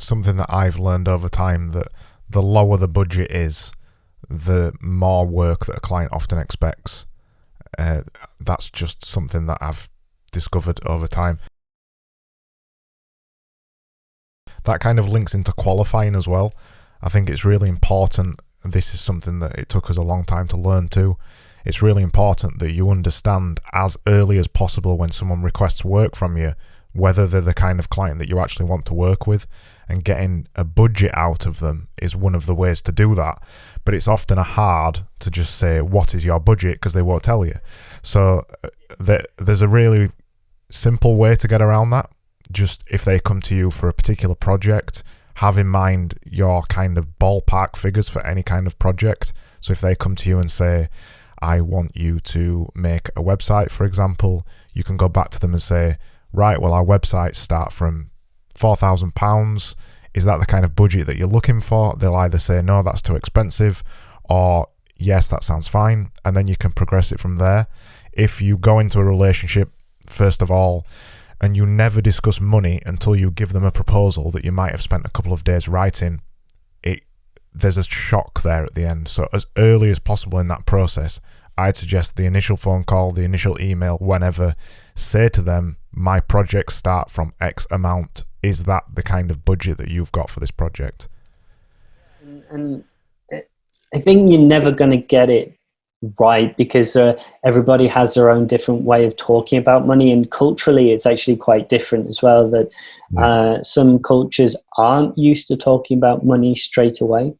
something that I've learned over time, that the lower the budget is, the more work that a client often expects. That's just something that I've discovered over time. That kind of links into qualifying as well. I think it's really important. This is something that it took us a long time to learn too. It's really important that you understand as early as possible when someone requests work from you, whether they're the kind of client that you actually want to work with, and getting a budget out of them is one of the ways to do that. But it's often hard to just say, what is your budget? Because they won't tell you. So there's a really simple way to get around that. Just if they come to you for a particular project, have in mind your kind of ballpark figures for any kind of project. So if they come to you and say, I want you to make a website, for example, you can go back to them and say, right, well, our websites start from £4,000. Is that the kind of budget that you're looking for? They'll either say, no, that's too expensive, or yes, that sounds fine. And then you can progress it from there. If you go into a relationship, first of all, and you never discuss money until you give them a proposal that you might have spent a couple of days writing, there's a shock there at the end. So as early as possible in that process, I'd suggest the initial phone call, the initial email, whenever, say to them, my projects start from X amount. Is that the kind of budget that you've got for this project? And I think you're never going to get it right, because everybody has their own different way of talking about money, and culturally it's actually quite different as well, that some cultures aren't used to talking about money straight away.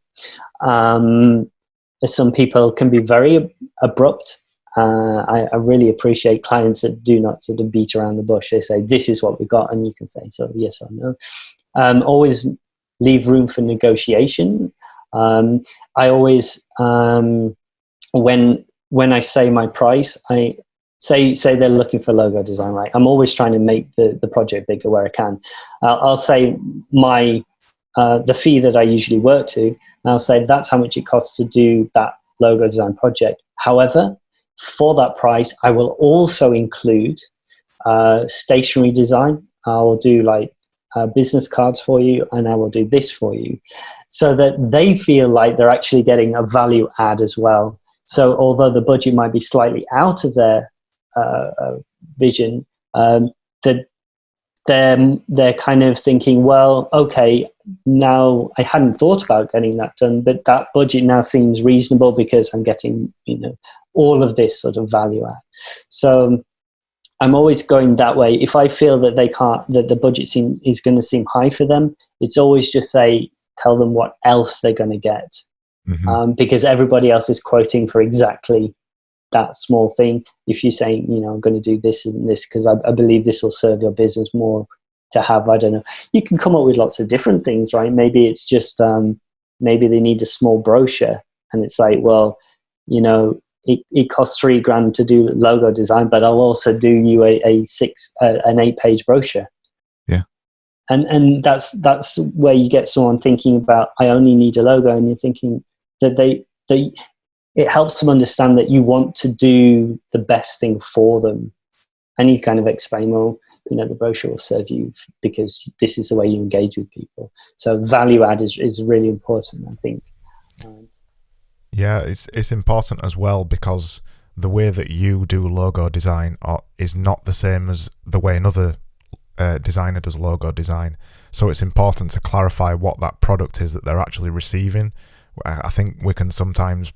Some people can be very abrupt. I really appreciate clients that do not sort of beat around the bush. They say, this is what we got, and you can say so yes or no. Always leave room for negotiation. I always when I say my price, I say they're looking for logo design, right? I'm always trying to make the project bigger where I can. I'll say the fee that I usually work to, and I'll say that's how much it costs to do that logo design project. However, for that price, I will also include stationery design. I will do like business cards for you, and I will do this for you, so that they feel like they're actually getting a value add as well. So although the budget might be slightly out of their vision, that they're kind of thinking, well, okay, now I hadn't thought about getting that done, but that budget now seems reasonable because I'm getting, all of this sort of value add. So I'm always going that way. If I feel that that the budget is going to seem high for them, it's always just tell them what else they're going to get. Mm-hmm. Because everybody else is quoting for exactly that small thing. If you're saying, I'm going to do this and this because I believe this will serve your business more to have, I don't know, you can come up with lots of different things, right? Maybe it's just, maybe they need a small brochure, and it's like, well, it costs $3,000 to do logo design, but I'll also do you an 8-page brochure. Yeah. And that's where you get someone thinking about, I only need a logo, and you're thinking that it helps them understand that you want to do the best thing for them. And you kind of explain, well, the brochure will serve you because this is the way you engage with people. So value add is really important, I think. Yeah, it's important as well, because the way that you do logo design is not the same as the way another designer does logo design. So it's important to clarify what that product is that they're actually receiving. I think we can sometimes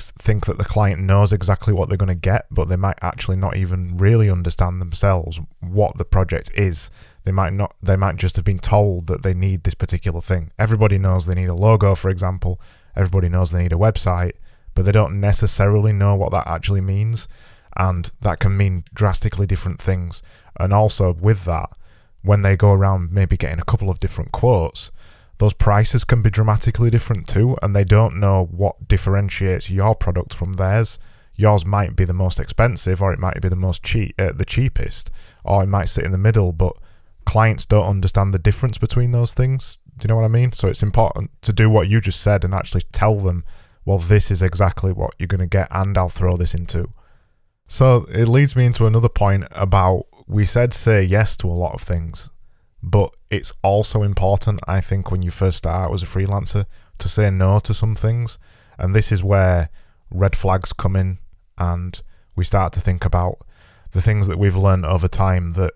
think that the client knows exactly what they're going to get, but they might actually not even really understand themselves what the project is. They might just have been told that they need this particular thing. Everybody knows they need a logo, for example. Everybody knows they need a website, but they don't necessarily know what that actually means. And that can mean drastically different things. And also with that, when they go around maybe getting a couple of different quotes, those prices can be dramatically different too, and they don't know what differentiates your product from theirs. Yours might be the most expensive, or it might be the cheapest, or it might sit in the middle, but clients don't understand the difference between those things. Do you know what I mean? So it's important to do what you just said and actually tell them, well, this is exactly what you're going to get, and I'll throw this in too. So it leads me into another point about, we said say yes to a lot of things, But it's also important, I think, when you first start out as a freelancer, to say no to some things. And this is where red flags come in, and we start to think about the things that we've learned over time that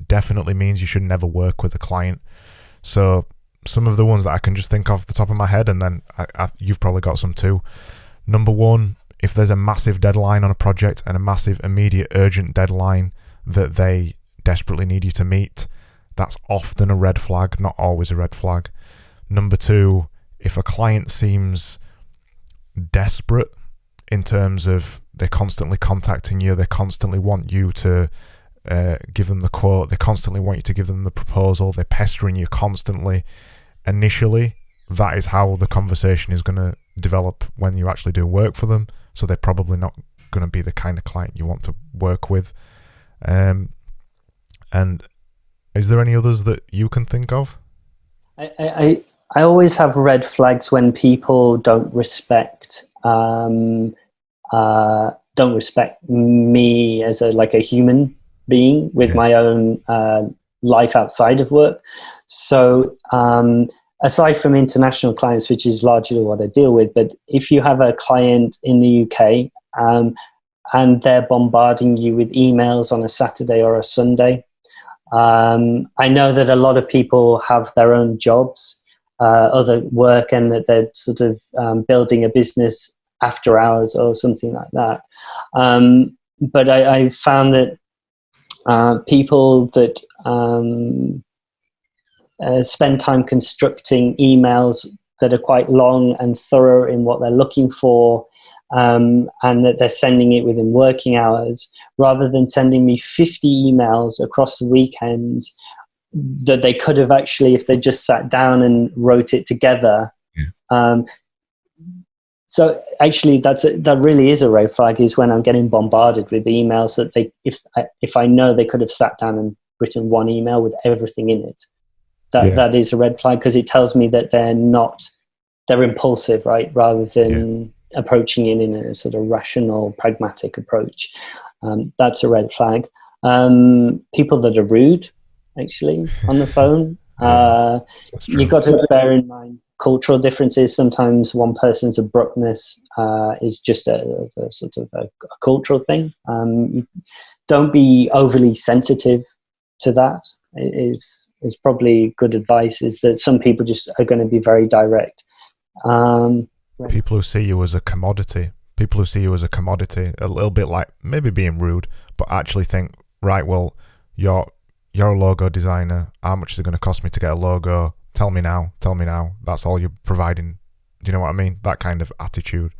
definitely means you should never work with a client. So some of the ones that I can just think off the top of my head, and then you've probably got some too. Number one, if there's a massive deadline on a project and a massive immediate urgent deadline that they desperately need you to meet, that's often a red flag, not always a red flag. Number two, if a client seems desperate in terms of they're constantly contacting you, they constantly want you to give them the quote, they constantly want you to give them the proposal, they're pestering you constantly, initially, that is how the conversation is going to develop when you actually do work for them. So they're probably not going to be the kind of client you want to work with. And is there any others that you can think of? I always have red flags when people don't respect me as a human being with my own life outside of work. So aside from international clients, which is largely what I deal with, but if you have a client in the UK and they're bombarding you with emails on a Saturday or a Sunday, I know that a lot of people have their own jobs, other work, and that they're sort of building a business after hours or something like that. But I found that people that spend time constructing emails that are quite long and thorough in what they're looking for, and that they're sending it within working hours, rather than sending me 50 emails across the weekend that they could have actually, if they just sat down and wrote it together. So actually, that really is a red flag, is when I'm getting bombarded with emails that if I know they could have sat down and written one email with everything in it. That is a red flag, because it tells me that they're impulsive, right, rather than approaching it in a sort of rational, pragmatic approach. That's a red flag. People that are rude, actually, on the phone. You've got to bear in mind cultural differences. Sometimes one person's abruptness is just a sort of a cultural thing. Don't be overly sensitive to that. Is probably good advice, is that some people just are going to be very direct. People who see you as a commodity, a little bit like maybe being rude, but actually think, right, well, you're a logo designer. How much is it going to cost me to get a logo? Tell me now. That's all you're providing. Do you know what I mean? That kind of attitude.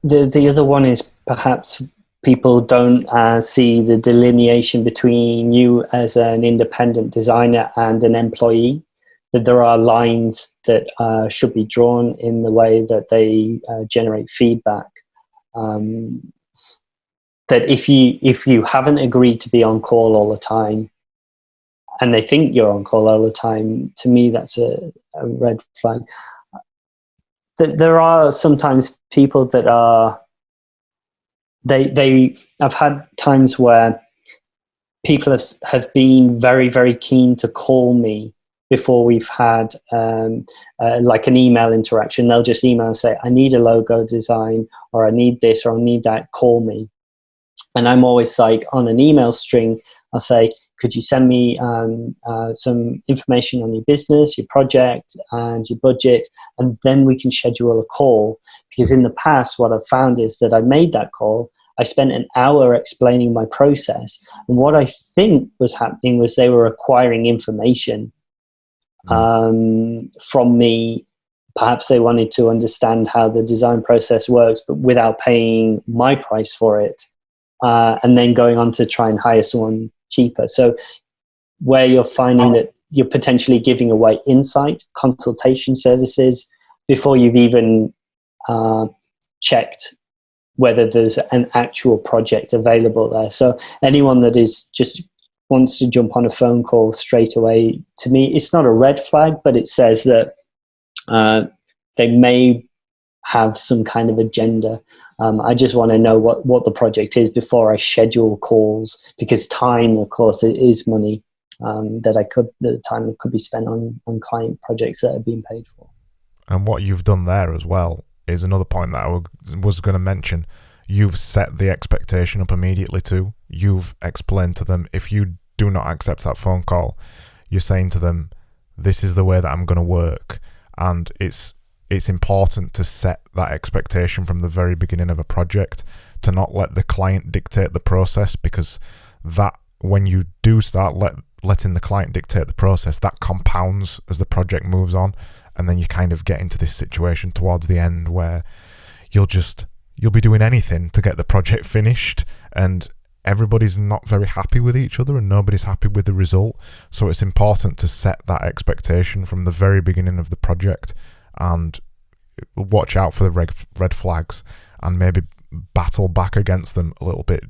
The other one is perhaps people don't see the delineation between you as an independent designer and an employee, that there are lines that should be drawn in the way that they generate feedback. That if you haven't agreed to be on call all the time, and they think you're on call all the time, to me that's a red flag. That there are sometimes people that are I've had times where people have been very, very keen to call me before we've had like an email interaction. They'll just email and say, I need a logo design, or I need this, or I need that, call me. And I'm always like, on an email string, I'll say, could you send me some information on your business, your project, and your budget, and then we can schedule a call. Because in the past, what I've found is that I made that call, I spent an hour explaining my process, and what I think was happening was they were acquiring information from me. Perhaps they wanted to understand how the design process works, but without paying my price for it, and then going on to try and hire someone cheaper. So where you're finding that you're potentially giving away insight, consultation services, before you've even checked whether there's an actual project available there. So anyone that is just wants to jump on a phone call straight away, to me, it's not a red flag, but it says that they may have some kind of agenda. I just want to know what the project is before I schedule calls, because time, of course, it is money. the time could be spent on client projects that are being paid for. And what you've done there as well is another point that I was going to mention. You've set the expectation up immediately too. You've explained to them, if you do not accept that phone call, you're saying to them, this is the way that I'm going to work. And it's important to set that expectation from the very beginning of a project, to not let the client dictate the process, because that, when you do start letting the client dictate the process, that compounds as the project moves on. And then you kind of get into this situation towards the end where you'll be doing anything to get the project finished, and everybody's not very happy with each other and nobody's happy with the result. So it's important to set that expectation from the very beginning of the project and watch out for the red flags and maybe battle back against them a little bit.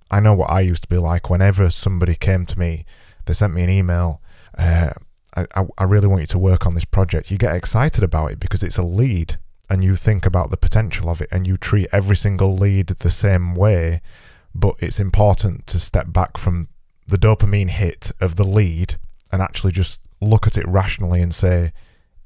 I know what I used to be like. Whenever somebody came to me, they sent me an email, I really want you to work on this project. You get excited about it because it's a lead and you think about the potential of it and you treat every single lead the same way. But it's important to step back from the dopamine hit of the lead and actually just look at it rationally and say,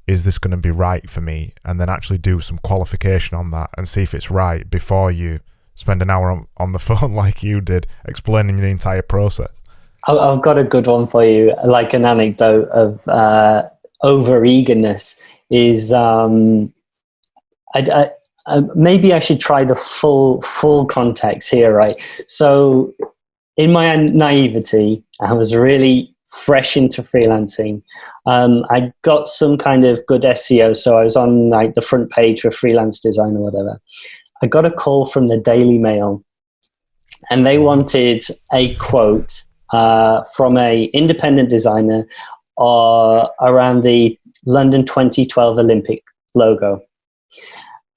is this going to be right for me? And then actually do some qualification on that and see if it's right before you spend an hour on the phone like you did, explaining the entire process. I've got a good one for you, like an anecdote of over-eagerness is maybe I should try the full context here, right? So in my naivety, I was really fresh into freelancing. I got some kind of good SEO, so I was on like the front page for Freelance Design or whatever. I got a call from the Daily Mail, and they wanted a quote from a independent designer around the London 2012 Olympic logo.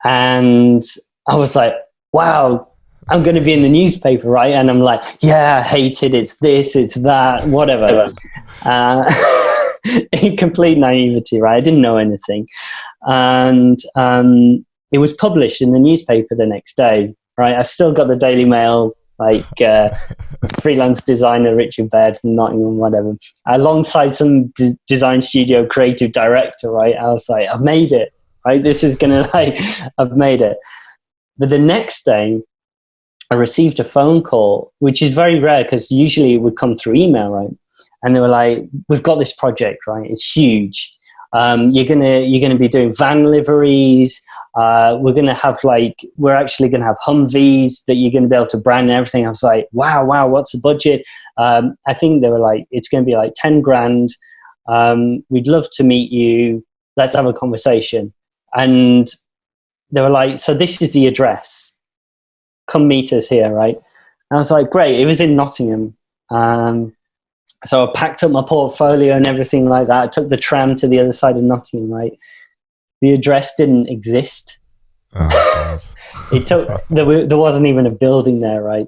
And I was like, wow, I'm going to be in the newspaper, right? And I'm like, yeah, I hate it. It's this, it's that, whatever. In complete naivety, right? I didn't know anything. And it was published in the newspaper the next day, right? I still got the Daily Mail, like freelance designer Richard Baird from Nottingham, whatever, alongside some design studio creative director, right? I was like, I've made it, right? This is gonna I've made it. But the next day, I received a phone call, which is very rare because usually it would come through email, right? And they were like, "We've got this project, right? It's huge. You're gonna be doing van liveries. We're actually gonna have Humvees that you're gonna be able to brand and everything." I was like, wow, what's the budget? I think they were like, it's gonna be like 10 grand. We'd love to meet you. Let's have a conversation. And they were like, so this is the address. Come meet us here, right? And I was like, great. It was in Nottingham. So I packed up my portfolio and everything like that. I took the tram to the other side of Nottingham, right? The address didn't exist. Oh, there wasn't even a building there, right?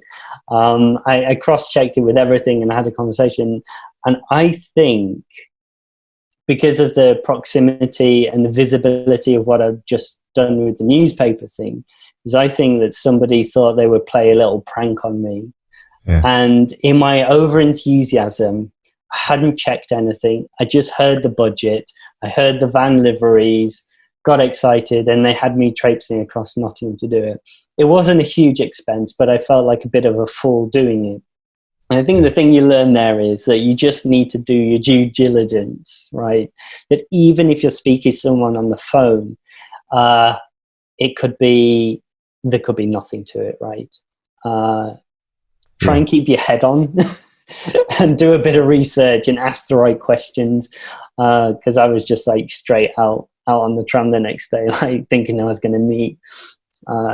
I cross-checked it with everything and I had a conversation. And I think because of the proximity and the visibility of what I've just done with the newspaper thing, is I think that somebody thought they would play a little prank on me. Yeah. And in my over-enthusiasm, I hadn't checked anything. I just heard the budget. I heard the van liveries, got excited, and they had me traipsing across Nottingham to do it. It wasn't a huge expense, but I felt like a bit of a fool doing it. And I think the thing you learn there is that you just need to do your due diligence, right? That even if you're speaking to someone on the phone, there could be nothing to it, right? Try and keep your head on and do a bit of research and ask the right questions. Because I was just like straight out on the tram the next day, like thinking I was going to meet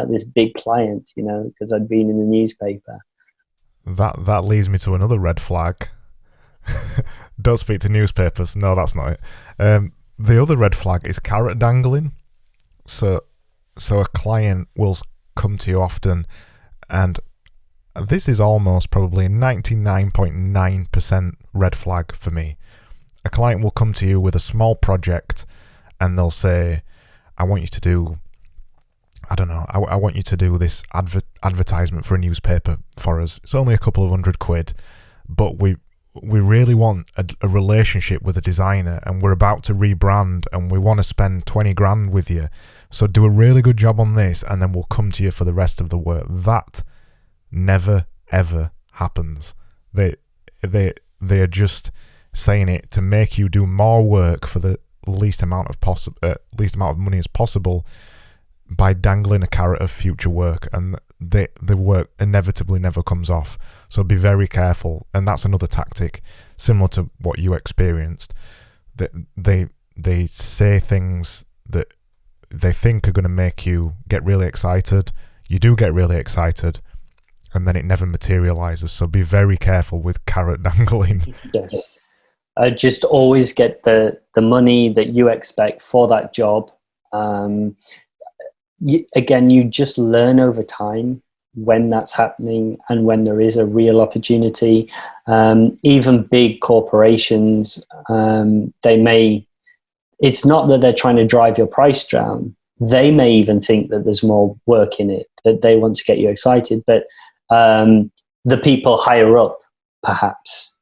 this big client, because I'd been in the newspaper. That leads me to another red flag. Don't speak to newspapers. No, that's not it. The other red flag is carrot dangling. So a client will come to you often, and this is almost probably 99.9% red flag for me. A client will come to you with a small project and they'll say, I want you to do, I want you to do this advertisement for a newspaper for us. It's only a couple of £100, but we really want a relationship with a designer, and we're about to rebrand, and we want to spend 20 grand with you. So do a really good job on this, and then we'll come to you for the rest of the work. That never ever happens. They are just saying it to make you do more work for the least amount of money as possible, by dangling a carrot of future work, and the work inevitably never comes off. So be very careful, and that's another tactic similar to what you experienced. They say things that they think are going to make you get really excited. You do get really excited, and then it never materializes. So be very careful with carrot dangling. Yes. Just always get the money that you expect for that job. Again, you just learn over time when that's happening and when there is a real opportunity. Even big corporations, it's not that they're trying to drive your price down. They may even think that there's more work in it, that they want to get you excited. But the people higher up, perhaps,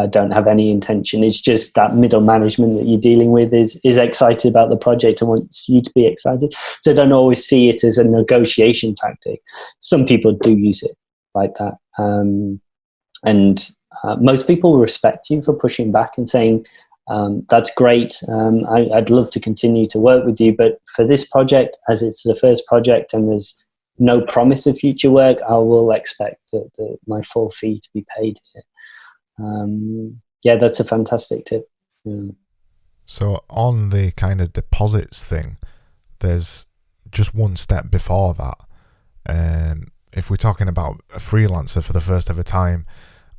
don't have any intention. It's just that middle management that you're dealing with is excited about the project and wants you to be excited. So don't always see it as a negotiation tactic. Some people do use it like that. And most people will respect you for pushing back and saying, that's great. I'd love to continue to work with you, but for this project, as it's the first project and there's no promise of future work, I will expect my full fee to be paid. Yeah, that's a fantastic tip. Yeah. So on the kind of deposits thing, there's just one step before that. If we're talking about a freelancer for the first ever time,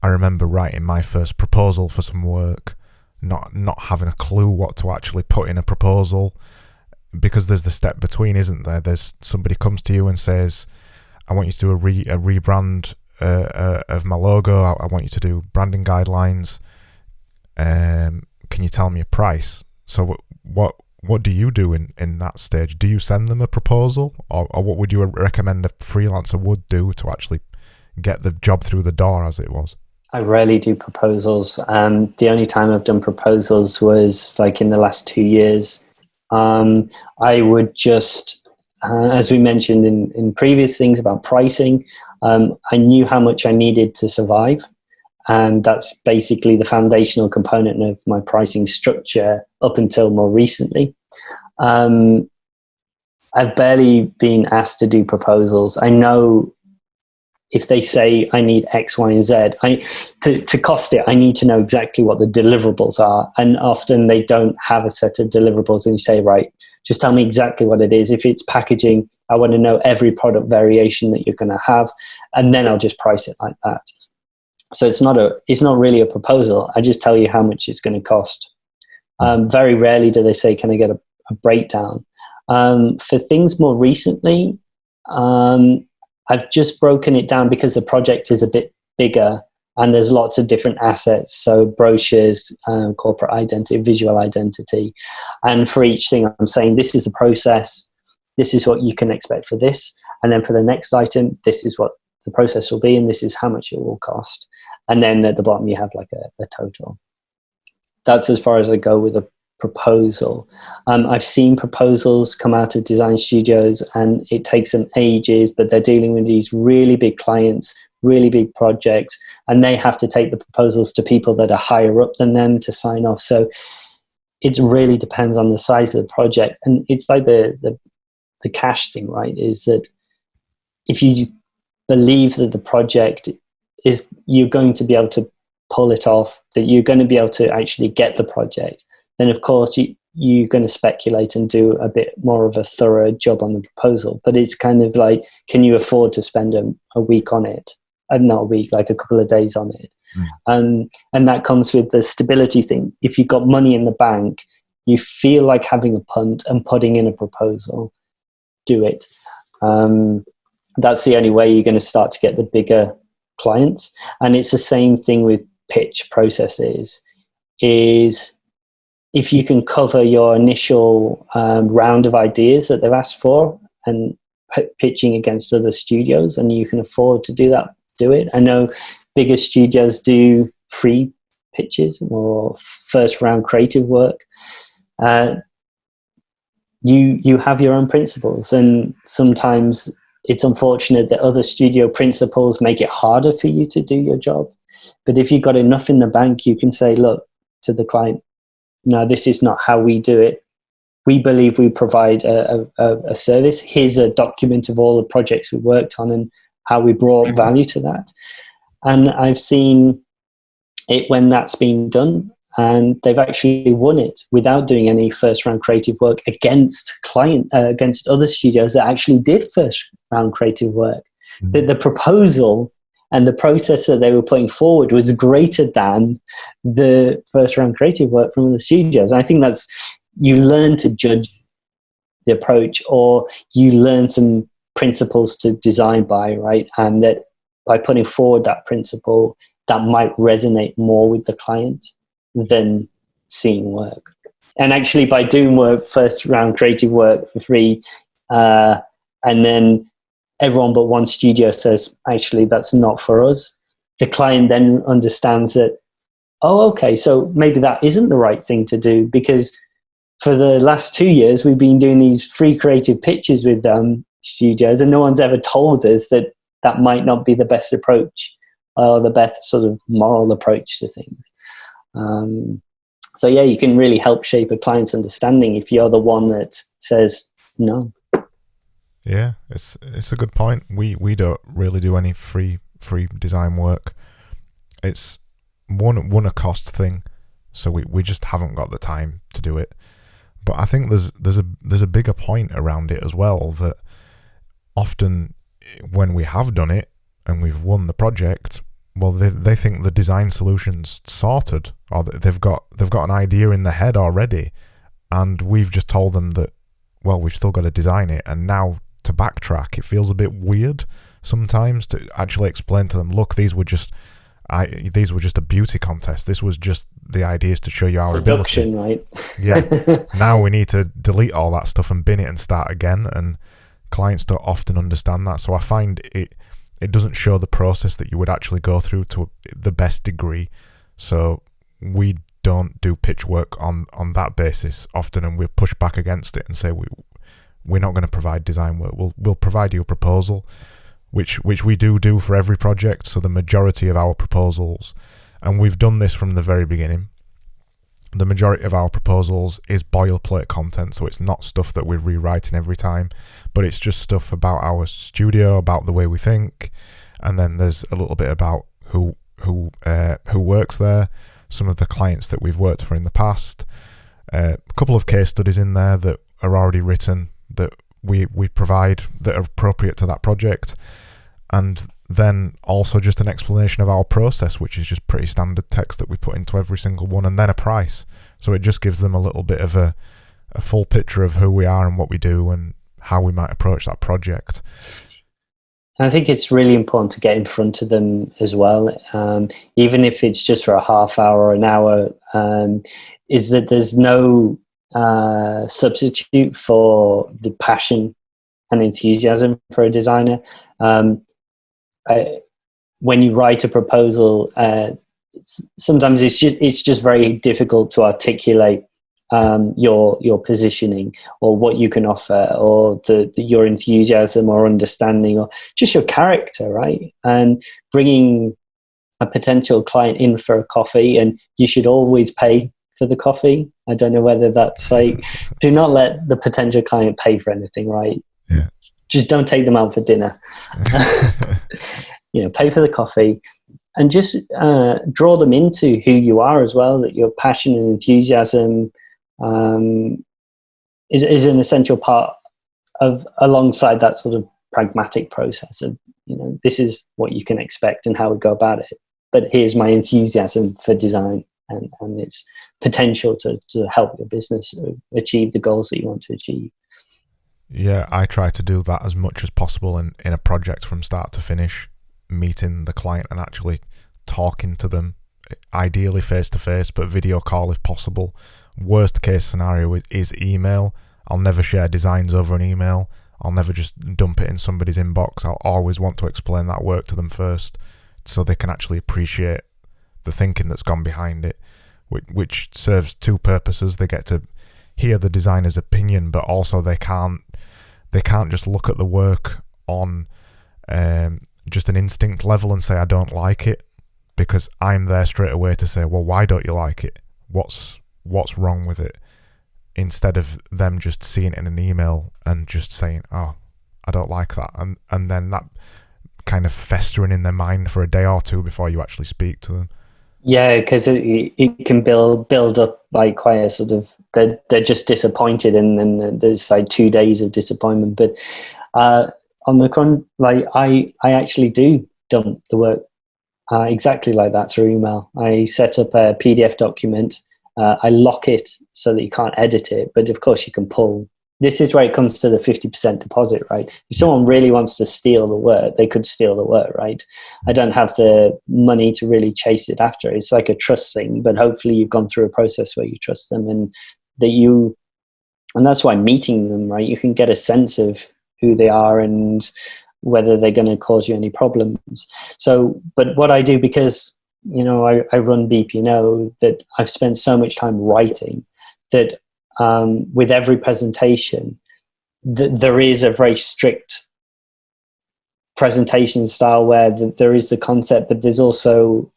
I remember writing my first proposal for some work, not having a clue what to actually put in a proposal, because there's the step between, isn't there? There's somebody comes to you and says, I want you to do a rebrand of my logo. I want you to do branding guidelines. Can you tell me a price? So what do you do in that stage? Do you send them a proposal, or what would you recommend a freelancer would do to actually get the job through the door, as it was? I rarely do proposals. The only time I've done proposals was like in the last 2 years. I would just, as we mentioned in previous things about pricing, I knew how much I needed to survive. And that's basically the foundational component of my pricing structure up until more recently. I've barely been asked to do proposals. I know if they say I need X, Y, and Z, to cost it, I need to know exactly what the deliverables are. And often they don't have a set of deliverables, and you say, right, just tell me exactly what it is. If it's packaging, I want to know every product variation that you're going to have, and then I'll just price it like that. So it's not really a proposal. I just tell you how much it's going to cost. Very rarely do they say, can I get a breakdown? For things more recently, I've just broken it down because the project is a bit bigger and there's lots of different assets. So brochures, corporate identity, visual identity. And for each thing, I'm saying this is the process. This is what you can expect for this. And then for the next item, this is what the process will be. And this is how much it will cost. And then at the bottom, you have like a total. That's as far as I go with a proposal. I've seen proposals come out of design studios and it takes them ages, but they're dealing with these really big clients, really big projects, and they have to take the proposals to people that are higher up than them to sign off. So it really depends on the size of the project. And it's like the cash thing, right? Is that if you believe that the project is, you're going to be able to pull it off, that you're going to be able to actually get the project, then of course you're going to speculate and do a bit more of a thorough job on the proposal. But it's kind of like, can you afford to spend a week on it? Not a week, like a couple of days on it. And that comes with the stability thing. If you've got money in the bank, you feel like having a punt and putting in a proposal, do it. That's the only way you're going to start to get the bigger clients. And it's the same thing with pitch processes, is if you can cover your initial round of ideas that they've asked for and pitching against other studios, and you can afford to do that, do it. I know bigger studios do free pitches or first round creative work, you have your own principles, and sometimes it's unfortunate that other studio principles make it harder for you to do your job. But if you've got enough in the bank, you can say, look, to the client, no, this is not how we do it. We believe we provide a service. Here's a document of all the projects we worked on and how we brought value to that. And I've seen it when that's been done, and they've actually won it without doing any first round creative work against other studios that actually did first round creative work. The proposal and the process that they were putting forward was greater than the first round creative work from the studios. And I think that's, you learn to judge the approach, or you learn some principles to design by, right? And that by putting forward that principle, that might resonate more with the client than seeing work. And actually by doing work, first round creative work for free, and then everyone but one studio says, actually, that's not for us, the client then understands that, oh, okay, so maybe that isn't the right thing to do, because for the last 2 years, we've been doing these free creative pitches with studios, and no one's ever told us that that might not be the best approach, or the best sort of moral approach to things. So yeah, you can really help shape a client's understanding if you're the one that says no. Yeah, it's a good point. We don't really do any free design work. It's one a cost thing, so we just haven't got the time to do it. But I think there's a bigger point around it as well, that often when we have done it and we've won the project, well, they think the design solution's sorted, or they've got an idea in their head already, and we've just told them that, well, we've still got to design it. And now to backtrack, it feels a bit weird sometimes to actually explain to them, look, these were just a beauty contest. This was just the ideas to show you our Seduction, ability. Right? Yeah. Now we need to delete all that stuff and bin it and start again. And clients don't often understand that. So I find it doesn't show the process that you would actually go through to the best degree. So we don't do pitch work on that basis often, and we push back against it and say we're not going to provide design work. We'll provide you a proposal, which we do for every project. So the majority of our proposals, and we've done this from the very beginning, the majority of our proposals is boilerplate content. So it's not stuff that we're rewriting every time, but it's just stuff about our studio, about the way we think, and then there's a little bit about who works there, some of the clients that we've worked for in the past, a couple of case studies in there that are already written that we provide that are appropriate to that project, and then also just an explanation of our process, which is just pretty standard text that we put into every single one, and then a price. So it just gives them a little bit of a full picture of who we are and what we do and how we might approach that project. I think it's really important to get in front of them as well, even if it's just for a half hour or an hour, is that there's no substitute for the passion and enthusiasm for a designer. When you write a proposal, sometimes it's just very difficult to articulate your positioning or what you can offer, or your enthusiasm or understanding, or just your character, right? And bringing a potential client in for a coffee, and you should always pay for the coffee. I don't know whether that's like, do not let the potential client pay for anything, right? Yeah. Just don't take them out for dinner. Pay for the coffee, and just draw them into who you are as well, that your passion and enthusiasm is an essential part of, alongside that sort of pragmatic process of, this is what you can expect and how we go about it. But here's my enthusiasm for design and its potential to help your business achieve the goals that you want to achieve. Yeah, I try to do that as much as possible in a project from start to finish, meeting the client and actually talking to them, ideally face to face, but video call if possible. Worst case scenario is email. I'll never share designs over an email. I'll never just dump it in somebody's inbox. I'll always want to explain that work to them first, so they can actually appreciate the thinking that's gone behind it, which serves two purposes. They get to hear the designer's opinion, but also they can't just look at the work on just an instinct level and say, I don't like it, because I'm there straight away to say, well, why don't you like it? What's wrong with it? Instead of them just seeing it in an email and just saying, oh, I don't like that, and then that kind of festering in their mind for a day or two before you actually speak to them. Yeah, because it can build up like quite a sort of, they're just disappointed, and then there's like 2 days of disappointment. But on the like I actually do dump the work exactly like that through email. I set up a PDF document. I lock it so that you can't edit it, but of course you can pull. This is where it comes to the 50% deposit, right? If someone really wants to steal the work, they could steal the work, right? I don't have the money to really chase it after. It's like a trust thing, but hopefully you've gone through a process where you trust them, and that's why meeting them, right? You can get a sense of who they are and whether they're going to cause you any problems. So, but what I do, because, I run BPO, that I've spent so much time writing that with every presentation, there is a very strict presentation style where there is the concept, but there's also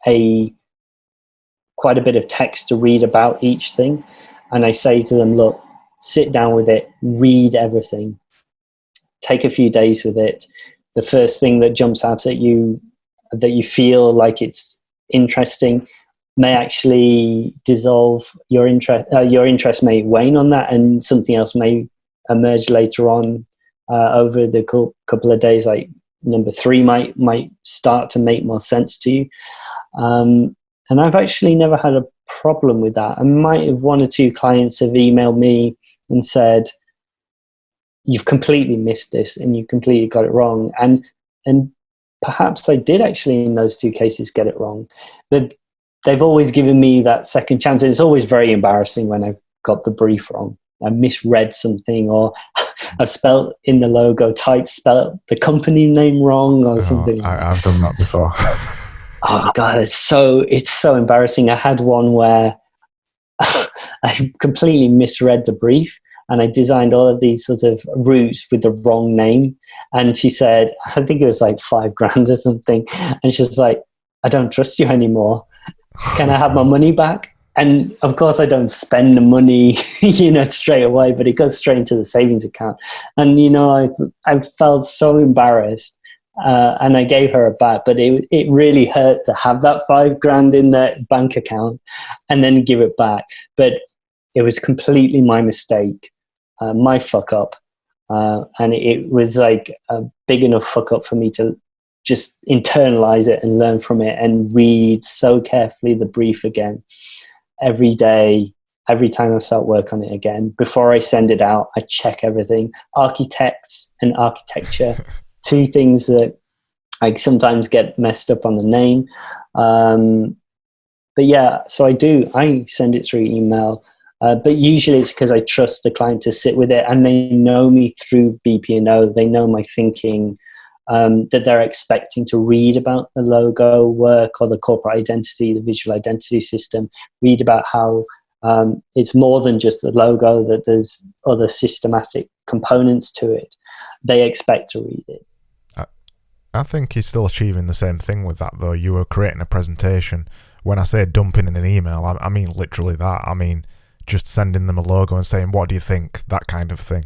quite a bit of text to read about each thing. And I say to them, look, sit down with it, read everything, take a few days with it. The first thing that jumps out at you that you feel like it's interesting may actually dissolve your interest. Your interest may wane on that, and something else may emerge later on over the couple of days. Like number 3 might start to make more sense to you. And I've actually never had a problem with that. I might have 1 or 2 clients have emailed me and said, you've completely missed this and you completely got it wrong. And perhaps I did actually in those 2 cases get it wrong. But they've always given me that second chance. And it's always very embarrassing when I've got the brief wrong. I misread something, or I've spelled in the logo spelled the company name wrong or something. I've done that before. Oh God, it's so embarrassing. I had one where I completely misread the brief, and I designed all of these sort of routes with the wrong name. And she said, I think it was like $5,000 or something. And she was like, I don't trust you anymore. Can I have my money back? And of course I don't spend the money, straight away, but it goes straight into the savings account. And, I felt so embarrassed. And I gave her a back, but it really hurt to have that $5,000 in the bank account and then give it back. But it was completely my mistake, my fuck up. And it was like a big enough fuck up for me to just internalize it and learn from it and read so carefully the brief again every day. Every time I start work on it again, before I send it out, I check everything. Architects and architecture, 2 things that I sometimes get messed up on the name. But yeah, so I send it through email. But usually it's because I trust the client to sit with it, and they know me through BPO. They know my thinking, that they're expecting to read about the logo work or the corporate identity, the visual identity system, read about how it's more than just the logo, that there's other systematic components to it. They expect to read it. I think you're still achieving the same thing with that, though. You were creating a presentation. When I say dumping in an email, I mean literally that. I mean just sending them a logo and saying, what do you think? That kind of thing.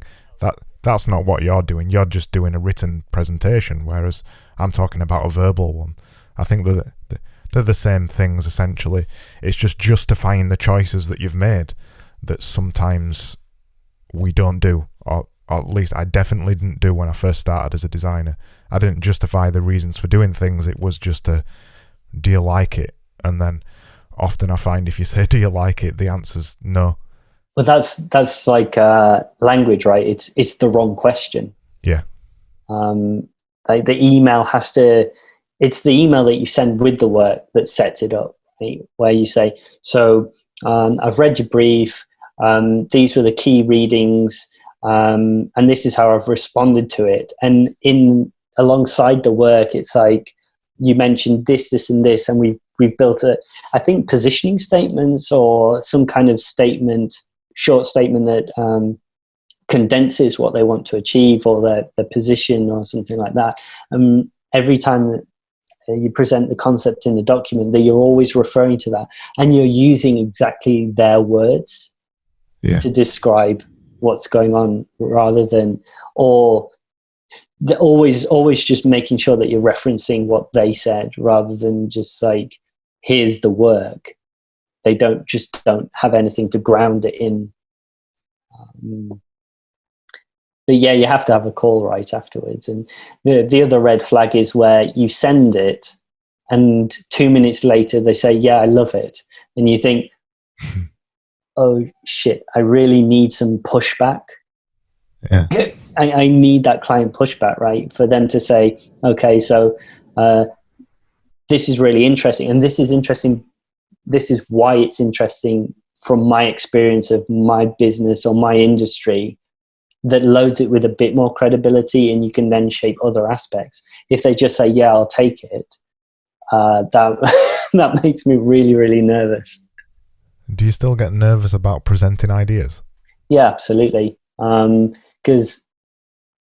That's not what you're doing. You're just doing a written presentation, whereas I'm talking about a verbal one. I think they're the same things, essentially. It's just justifying the choices that you've made that sometimes we don't do, or at least I definitely didn't do when I first started as a designer. I didn't justify the reasons for doing things. It was just a, do you like it? And then often I find if you say, do you like it? The answer's no. Well, that's like language, right? It's the wrong question. Yeah. Like the email it's the email that you send with the work that sets it up, right? Where you say, so I've read your brief, these were the key readings, and this is how I've responded to it. And alongside the work, it's like, you mentioned this, and this, and we've we've built I think positioning statements or some kind of short statement that condenses what they want to achieve, or their position or something like that. Every time that you present the concept in the document, that you're always referring to that, and you're using exactly their words to describe what's going on, rather than, or always just making sure that you're referencing what they said, rather than just like, here's the work. They don't have anything to ground it in. But yeah, you have to have a call right afterwards. And the other red flag is where you send it and 2 minutes later they say, yeah, I love it. And you think, oh shit, I really need some pushback. Yeah. I need that client pushback, right? For them to say, okay, so this is really interesting. And this is interesting. This is why it's interesting from my experience of my business or my industry. That loads it with a bit more credibility, and you can then shape other aspects. If they just say, yeah, I'll take it, that makes me really, really nervous. Do you still get nervous about presenting ideas? Yeah, absolutely. Because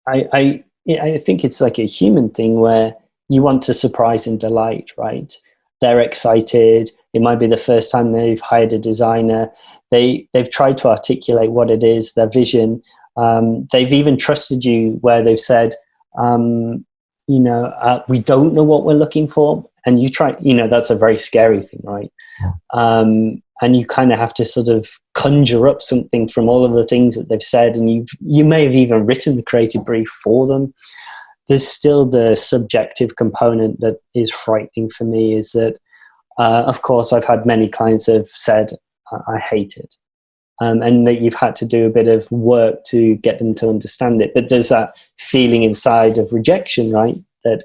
I think it's like a human thing where you want to surprise and delight, right? They're excited. It might be the first time they've hired a designer. They've tried to articulate what it is, their vision. They've even trusted you where they've said, we don't know what we're looking for. And you try, that's a very scary thing, right? And you kind of have to sort of conjure up something from all of the things that they've said. And you may have even written the creative brief for them. There's still the subjective component that is frightening for me, is that, of course, I've had many clients have said, I hate it. And that you've had to do a bit of work to get them to understand it. But there's that feeling inside of rejection, right? That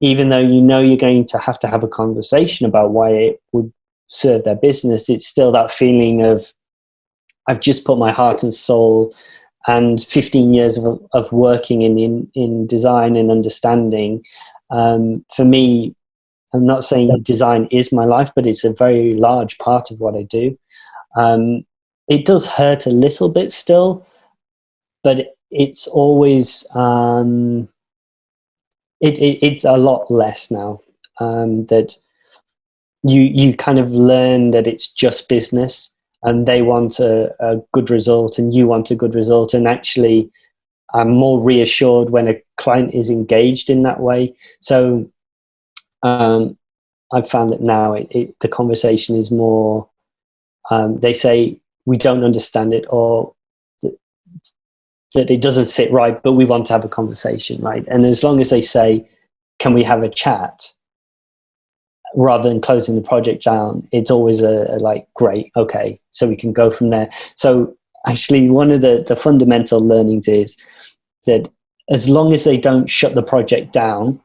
even though you're going to have a conversation about why it would serve their business, it's still that feeling of, I've just put my heart and soul and 15 years of working in design and understanding. For me, I'm not saying design is my life, but it's a very large part of what I do. It does hurt a little bit still, but it's always it's a lot less now. That you kind of learn that it's just business, and they want a good result, and you want a good result. And actually, I'm more reassured when a client is engaged in that way. So I've found that now the conversation is more. They say, we don't understand it, or that it doesn't sit right, but we want to have a conversation, right? And as long as they say, can we have a chat, rather than closing the project down, it's always a like, great, okay, so we can go from there. So actually, one of the fundamental learnings is that as long as they don't shut the project down,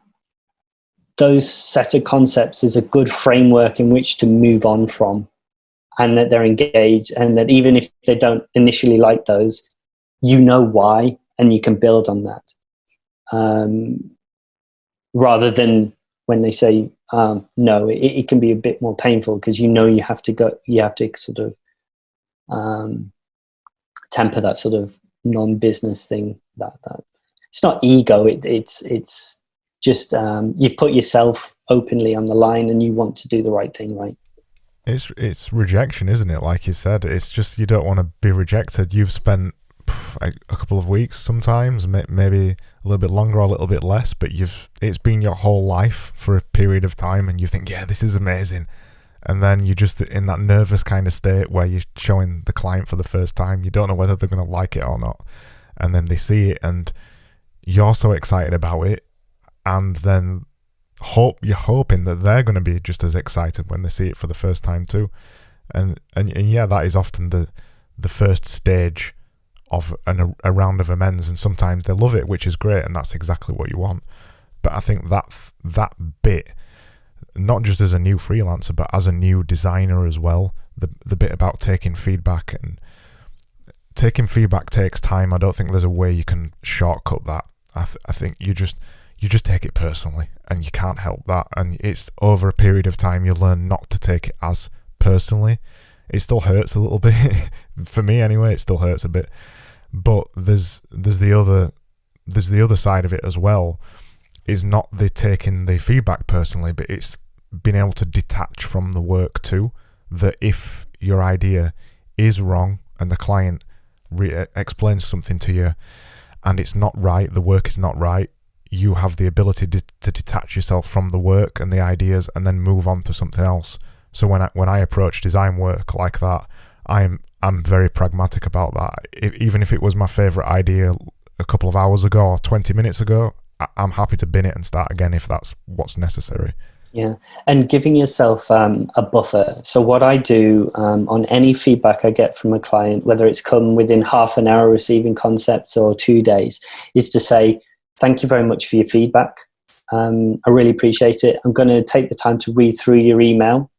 those set of concepts is a good framework in which to move on from. And that they're engaged, and that even if they don't initially like those, you know why, and you can build on that. Rather than when they say no, it can be a bit more painful, because you have to sort of temper that sort of non-business thing. That it's not ego. It's just you've put yourself openly on the line, and you want to do the right thing, right? It's rejection, isn't it? Like you said, it's just, you don't want to be rejected. You've spent a couple of weeks, sometimes maybe a little bit longer or a little bit less, but it's been your whole life for a period of time, and you think, yeah, this is amazing, and then you're just in that nervous kind of state where you're showing the client for the first time. You don't know whether they're going to like it or not, and then they see it, and you're so excited about it, and then you're hoping that they're going to be just as excited when they see it for the first time too. And yeah, that is often the first stage of a round of amends, and sometimes they love it, which is great, and that's exactly what you want. But I think that bit, not just as a new freelancer, but as a new designer as well, the bit about taking feedback, and taking feedback takes time. I don't think there's a way you can shortcut that. I think you you just take it personally, and you can't help that. And it's over a period of time you learn not to take it as personally. It still hurts a little bit for me anyway. It still hurts a bit, but there's the other side of it as well. Is not the taking the feedback personally, but it's being able to detach from the work too. That if your idea is wrong and the client explains something to you and it's not right, the work is not right, you have the ability to detach yourself from the work and the ideas and then move on to something else. So when I approach design work like that, I'm very pragmatic about that. Even if it was my favourite idea a couple of hours ago or 20 minutes ago, I'm happy to bin it and start again if that's what's necessary. Yeah, and giving yourself a buffer. So what I do on any feedback I get from a client, whether it's come within half an hour receiving concepts or 2 days, is to say, thank you very much for your feedback. I really appreciate it. I'm going to take the time to read through your email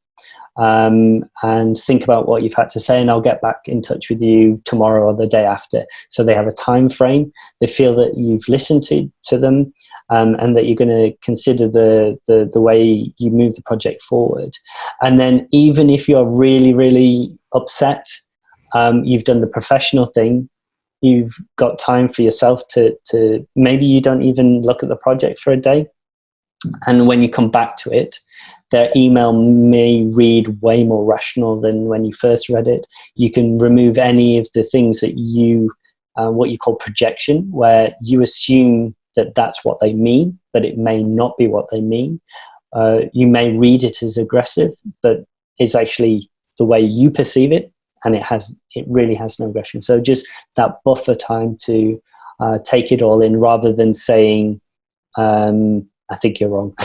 and think about what you've had to say, and I'll get back in touch with you tomorrow or the day after. So they have a time frame. They feel that you've listened to them, and that you're going to consider the way you move the project forward. And then even if you're really, really upset, you've done the professional thing. You've got time for yourself to maybe you don't even look at the project for a day. And when you come back to it, their email may read way more rational than when you first read it. You can remove any of the things that what you call projection, where you assume that that's what they mean, but it may not be what they mean. You may read it as aggressive, but it's actually the way you perceive it, and it really has no aggression. So just that buffer time to take it all in, rather than saying, I think you're wrong,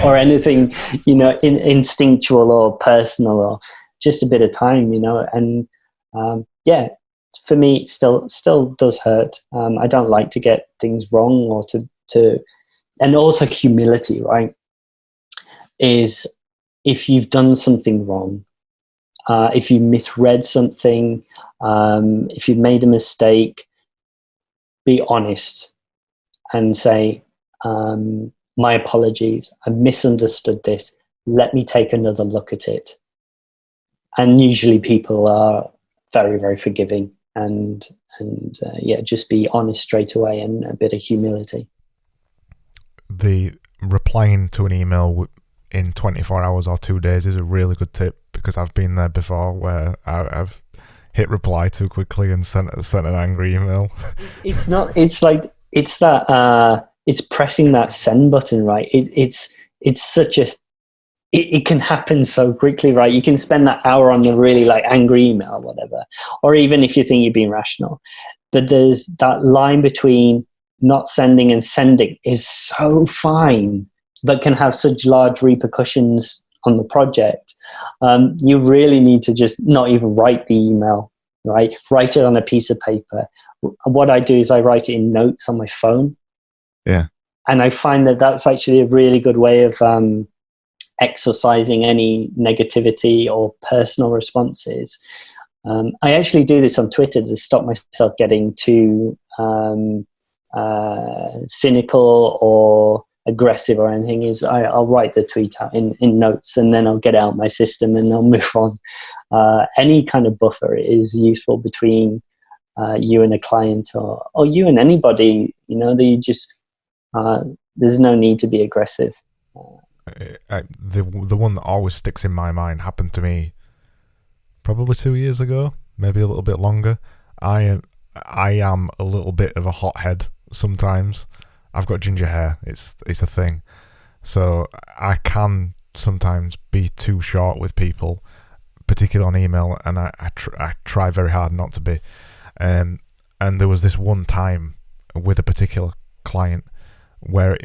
or anything, instinctual or personal, or just a bit of time, and for me, it still does hurt. I don't like to get things wrong, or and also humility, right? Is if you've done something wrong, if you misread something, if you've made a mistake, be honest and say, my apologies, I misunderstood this. Let me take another look at it. And usually people are very, very forgiving, and just be honest straight away, and a bit of humility. The replying to an email in 24 hours or 2 days is a really good tip, because I've been there before where I've hit reply too quickly and sent an angry email. It's pressing that send button, right? It's such it can happen so quickly, right? You can spend that hour on the really angry email or whatever, or even if you think you're being rational. But there's that line between not sending and sending is so fine, but can have such large repercussions on the project. You really need to just not even write the email, right? Write it on a piece of paper. What I do is I write it in notes on my phone. Yeah. And I find that that's actually a really good way of exercising any negativity or personal responses. I actually do this on Twitter to stop myself getting too cynical or aggressive or anything. I'll write the tweet out in notes, and then I'll get out my system and I'll move on. Any kind of buffer is useful between you and a client, or you and anybody, that you just, there's no need to be aggressive. The one that always sticks in my mind happened to me probably 2 years ago, maybe a little bit longer. I am a little bit of a hothead sometimes. I've got ginger hair. It's a thing. So I can sometimes be too short with people, particularly on email, and I try very hard not to be. And there was this one time with a particular client where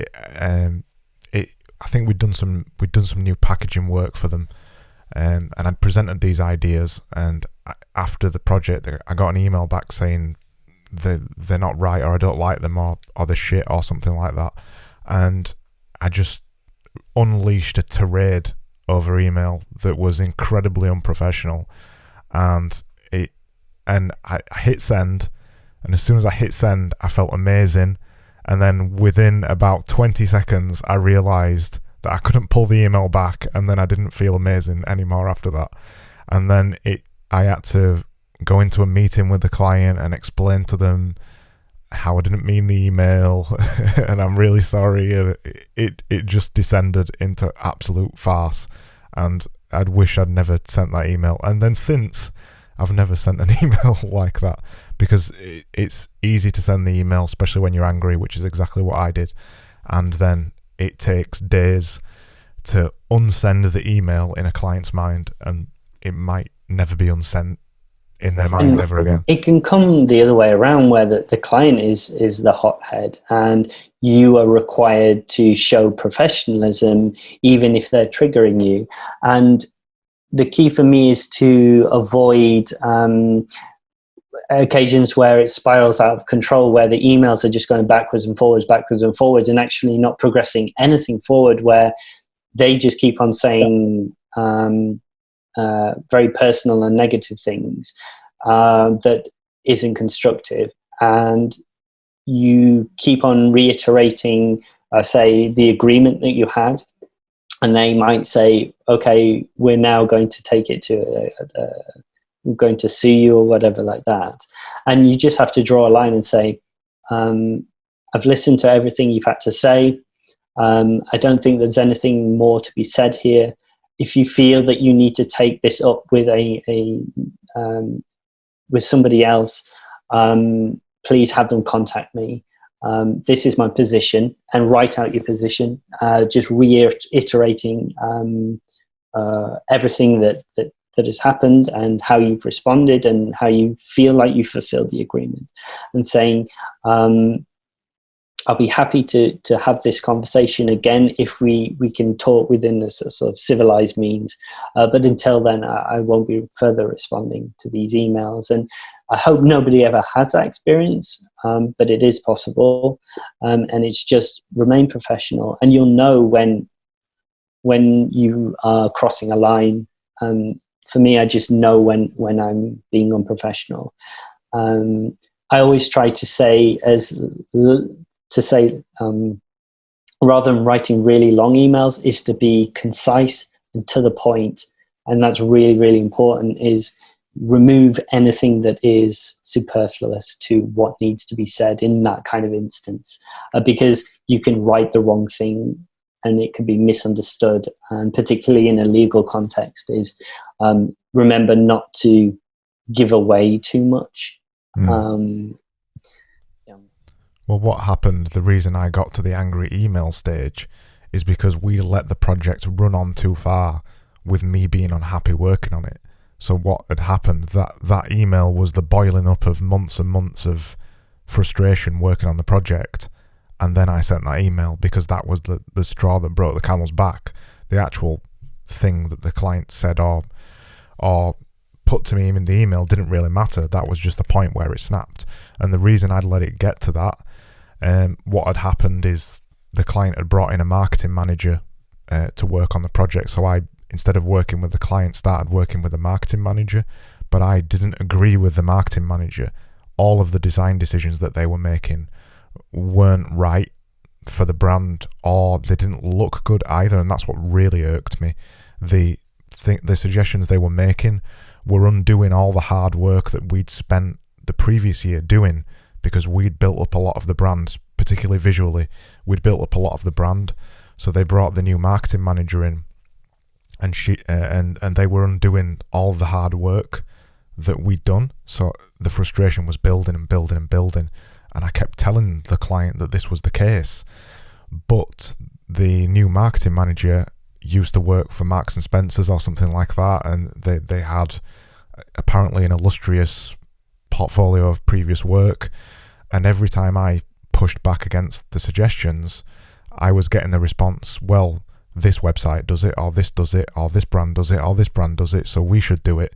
I think we'd done some new packaging work for them, and I presented these ideas, and after the project I got an email back saying they're not right, or I don't like them, or they're shit, or something like that. And I just unleashed a tirade over email that was incredibly unprofessional, and I hit send, and as soon as I hit send I felt amazing, And then within about 20 seconds, I realised that I couldn't pull the email back, and then I didn't feel amazing anymore after that. And then I had to go into a meeting with the client and explain to them how I didn't mean the email and I'm really sorry. And it just descended into absolute farce, and I'd wish I'd never sent that email. And then since, I've never sent an email like that, because it's easy to send the email, especially when you're angry, which is exactly what I did. And then it takes days to unsend the email in a client's mind, and it might never be unsent in their mind ever again. It can come the other way around, where the client is the hothead, and you are required to show professionalism even if they're triggering you. And the key for me is to avoid occasions where it spirals out of control, where the emails are just going backwards and forwards, and actually not progressing anything forward, where they just keep on saying very personal and negative things that isn't constructive. And you keep on reiterating, say, the agreement that you had, and they might say, okay, we're now going to take it to we're going to sue you or whatever like that. And you just have to draw a line and say, I've listened to everything you've had to say. I don't think there's anything more to be said here. If you feel that you need to take this up with with somebody else, please have them contact me. This is my position, and write out your position, just reiterating everything that has happened and how you've responded and how you feel like you fulfilled the agreement, and saying, I'll be happy to have this conversation again if we can talk within a sort of civilized means. But until then, I won't be further responding to these emails. And I hope nobody ever has that experience, but it is possible. And it's just remain professional, and you'll know when you are crossing a line. For me, I just know when I'm being unprofessional. I always try to say rather than writing really long emails, is to be concise and to the point. And that's really, really important, is remove anything that is superfluous to what needs to be said in that kind of instance, because you can write the wrong thing and it can be misunderstood. And particularly in a legal context, is remember not to give away too much. Well, what happened, the reason I got to the angry email stage, is because we let the project run on too far with me being unhappy working on it. So what had happened, that email was the boiling up of months and months of frustration working on the project. And then I sent that email because that was the straw that broke the camel's back. The actual thing that the client said or put to me in the email didn't really matter. That was just the point where it snapped. And the reason I'd let it get to that, what had happened is the client had brought in a marketing manager to work on the project. So I, instead of working with the client, started working with the marketing manager. But I didn't agree with the marketing manager. All of the design decisions that they were making weren't right for the brand, or they didn't look good either. And that's what really irked me. The suggestions they were making were undoing all the hard work that we'd spent the previous year doing, because we'd built up a lot of the brands, particularly visually. We'd built up a lot of the brand. So they brought the new marketing manager in, and she and they were undoing all the hard work that we'd done. So the frustration was building and building and building. And I kept telling the client that this was the case. But the new marketing manager used to work for Marks and Spencer's or something like that, and they had apparently an illustrious portfolio of previous work. And every time I pushed back against the suggestions, I was getting the response, well, this website does it, or this does it, or this brand does it, or this brand does it, so we should do it.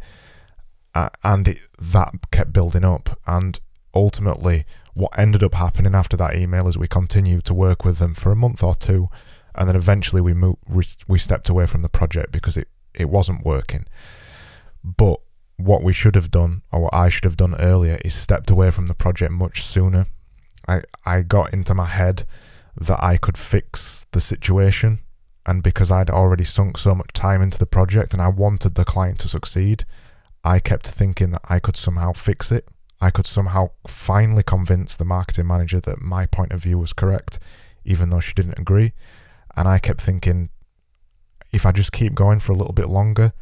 That kept building up. And ultimately, what ended up happening after that email is we continued to work with them for a month or two, and then eventually we stepped away from the project because it wasn't working. But what we should have done, or what I should have done earlier, is stepped away from the project much sooner. I got into my head that I could fix the situation, and because I'd already sunk so much time into the project and I wanted the client to succeed, I kept thinking that I could somehow fix it. I could somehow finally convince the marketing manager that my point of view was correct, even though she didn't agree. And I kept thinking, if I just keep going for a little bit longer,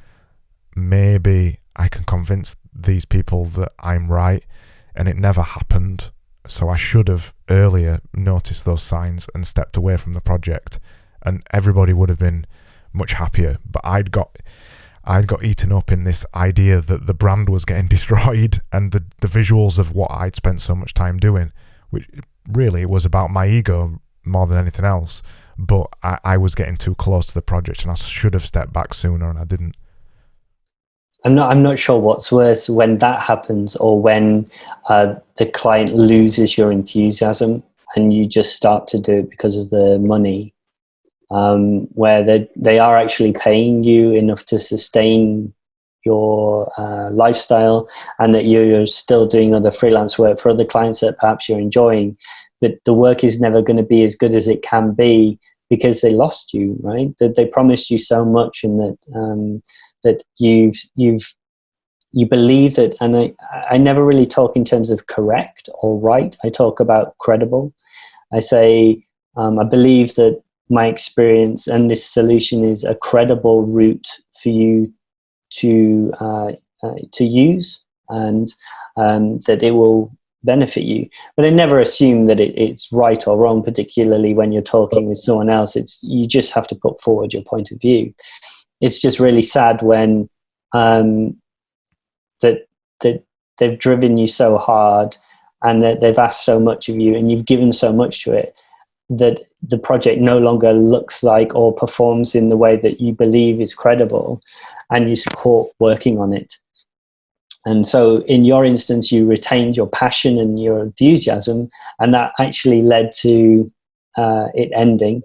maybe I can convince these people that I'm right. And it never happened. So I should have earlier noticed those signs and stepped away from the project, and everybody would have been much happier. But I'd got eaten up in this idea that the brand was getting destroyed, and the visuals of what I'd spent so much time doing, which really was about my ego more than anything else. But I was getting too close to the project, and I should have stepped back sooner, and I didn't. I'm not sure what's worse, when that happens or when the client loses your enthusiasm and you just start to do it because of the money, where they are actually paying you enough to sustain your lifestyle, and that you're still doing other freelance work for other clients that perhaps you're enjoying, but the work is never going to be as good as it can be because they lost you, right? That they promised you so much, and that you believe that. And I never really talk in terms of correct or right. I talk about credible. I say I believe that my experience and this solution is a credible route for you to use, and that it will benefit you. But I never assume that it's right or wrong, particularly when you're talking with someone else. You just have to put forward your point of view. It's just really sad when that they've driven you so hard, and that they've asked so much of you, and you've given so much to it, that the project no longer looks like or performs in the way that you believe is credible, and you're caught working on it. And so in your instance, you retained your passion and your enthusiasm, and that actually led to it ending.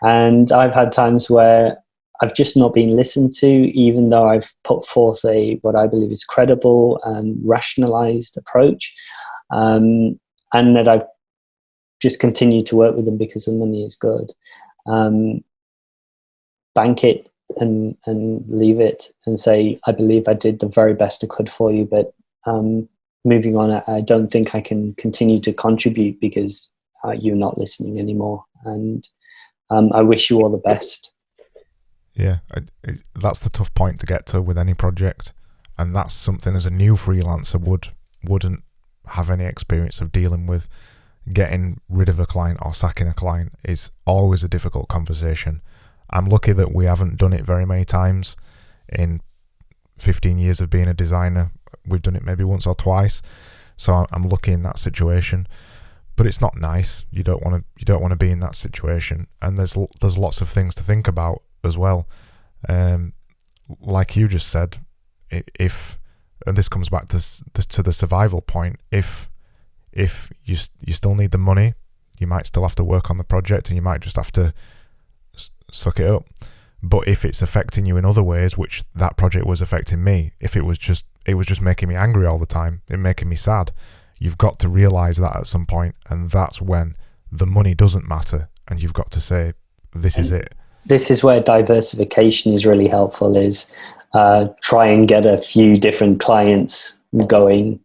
And I've had times where I've just not been listened to, even though I've put forth what I believe is credible and rationalized approach, and that I've just continued to work with them because the money is good. Bank it and leave it and say, I believe I did the very best I could for you, but moving on, I don't think I can continue to contribute because you're not listening anymore. And I wish you all the best. Yeah, that's the tough point to get to with any project, and that's something as a new freelancer wouldn't have any experience of dealing with. Getting rid of a client or sacking a client is always a difficult conversation. I'm lucky that we haven't done it very many times. In 15 years of being a designer, we've done it maybe once or twice, so I'm lucky in that situation. But it's not nice. You don't want to be in that situation, and there's lots of things to think about as well. Like you just said, if, and this comes back to the survival point, if you still need the money, you might still have to work on the project, and you might just have to suck it up. But if it's affecting you in other ways, which that project was affecting me, if it was just making me angry all the time, it making me sad, you've got to realize that at some point, and that's when the money doesn't matter, and you've got to say, this is it. This is where diversification is really helpful, is try and get a few different clients going,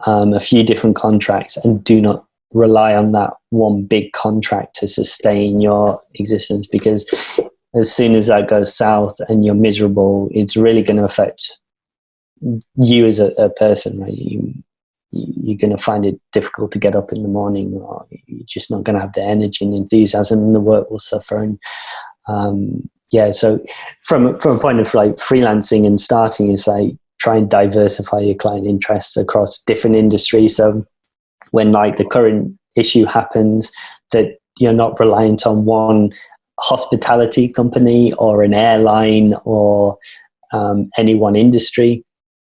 a few different contracts, and do not rely on that one big contract to sustain your existence, because as soon as that goes south and you're miserable, it's really going to affect you as a person, right? You're going to find it difficult to get up in the morning, or you're just not going to have the energy and enthusiasm, and the work will suffer. And so from a point of like freelancing and starting, is like try and diversify your client interests across different industries. So when like the current issue happens, that you're not reliant on one hospitality company or an airline or any one industry.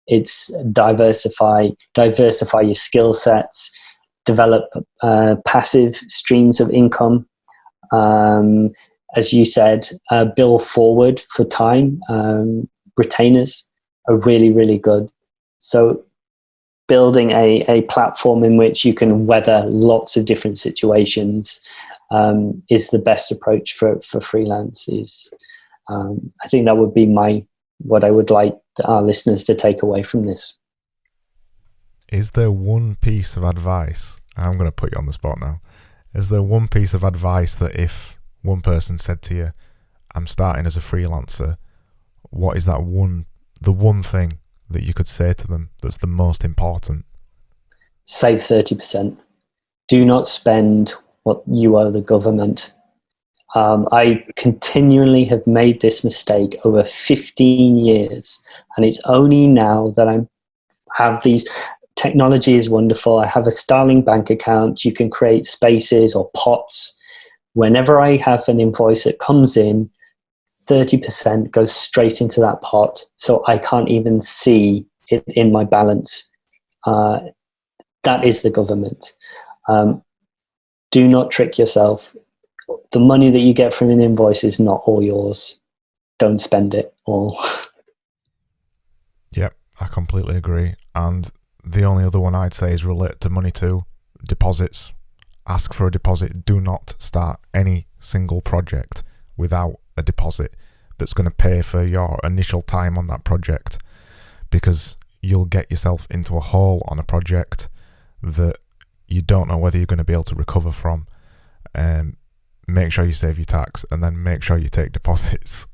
It's diversify your skill sets, develop passive streams of income. As you said, bill forward for time. Retainers are really, really good. So building a platform in which you can weather lots of different situations is the best approach for freelance. I think that would be what I would like our listeners to take away from this. Is there one piece of advice, I'm going to put you on the spot now, is there one piece of advice that if one person said to you, I'm starting as a freelancer, what is the one thing that you could say to them that's the most important? Save 30%. Do not spend what you owe the government. I continually have made this mistake over 15 years, and it's only now that I have these. Technology is wonderful. I have a Starling bank account. You can create spaces or pots. Whenever I have an invoice that comes in, 30% goes straight into that pot, so I can't even see it in my balance. That is the government. Do not trick yourself. The money that you get from an invoice is not all yours. Don't spend it all. Yep, I completely agree. And the only other one I'd say is relate to money too. Deposits. Ask for a deposit. Do not start any single project without a deposit that's going to pay for your initial time on that project, because you'll get yourself into a hole on a project that you don't know whether you're going to be able to recover from. Make sure you save your tax, and then make sure you take deposits.